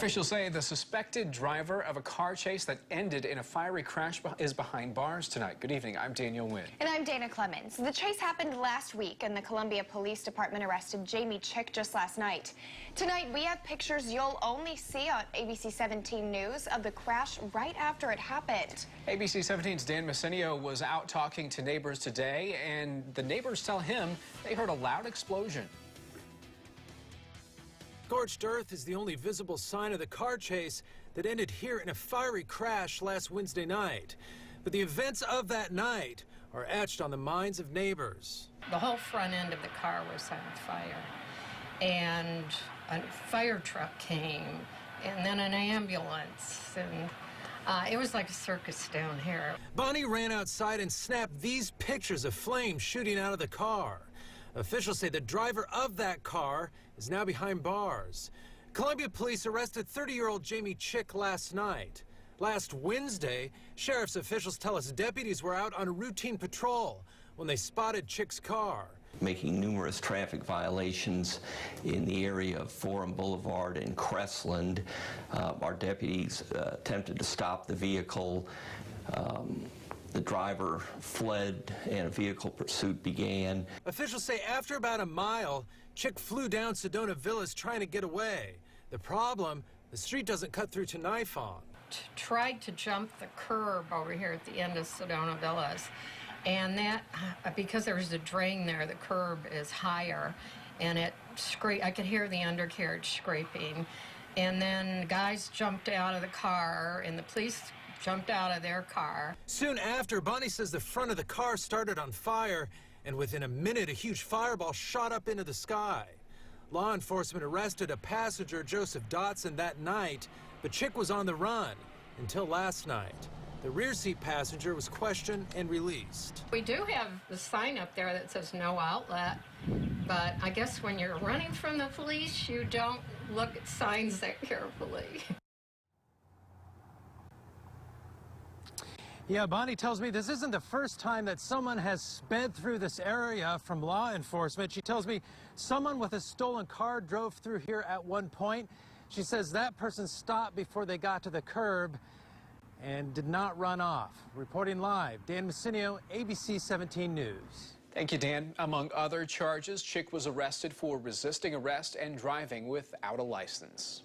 Officials say the suspected driver of a car chase that ended in a fiery crash is behind bars tonight. Good evening. I'm Daniel Wynn. And I'm Dana Clemens. The chase happened last week, and the Columbia Police Department arrested Jamie Chick just last night. Tonight, we have pictures you'll only see on ABC 17 News of the crash right after it happened. ABC 17's Dan Messinio was out talking to neighbors today, and the neighbors tell him they heard a loud explosion. Scorched earth is the only visible sign of the car chase that ended here in a fiery crash last Wednesday night. But the events of that night are etched on the minds of neighbors. The whole front end of the car was on fire, and a fire truck came, and then an ambulance, and it was like a circus down here. Bonnie ran outside and snapped these pictures of flames shooting out of the car. Officials say the driver of that car is now behind bars. Columbia police arrested 30-year-old Jamie Chick last night. Last Wednesday, sheriff's officials tell us deputies were out on a routine patrol when they spotted Chick's car. Making numerous traffic violations in the area of Forum Boulevard and Crestland. Our deputies attempted to stop the vehicle. The driver fled and a vehicle pursuit began. Officials say after about a mile, Chick flew down Sedona Villas trying to get away. The problem, the street doesn't cut through to Nifong. Tried to jump the curb over here at the end of Sedona Villas, and that, because there was a drain there, the curb is higher, and I could hear the undercarriage scraping. And then guys jumped out of the car, and the police jumped out of their car. Soon after, Bonnie says the front of the car started on fire, and within a minute, a huge fireball shot up into the sky. Law enforcement arrested a passenger, Joseph Dotson, that night, but Chick was on the run until last night. The rear seat passenger was questioned and released. We do have the sign up there that says no outlet, but I guess when you're running from the police, you don't look at signs that carefully. Yeah, Bonnie tells me this isn't the first time that someone has sped through this area from law enforcement. She tells me someone with a stolen car drove through here at one point. She says that person stopped before they got to the curb and did not run off. Reporting live, Dan Messinio, ABC 17 News. Thank you, Dan. Among other charges, Chick was arrested for resisting arrest and driving without a license.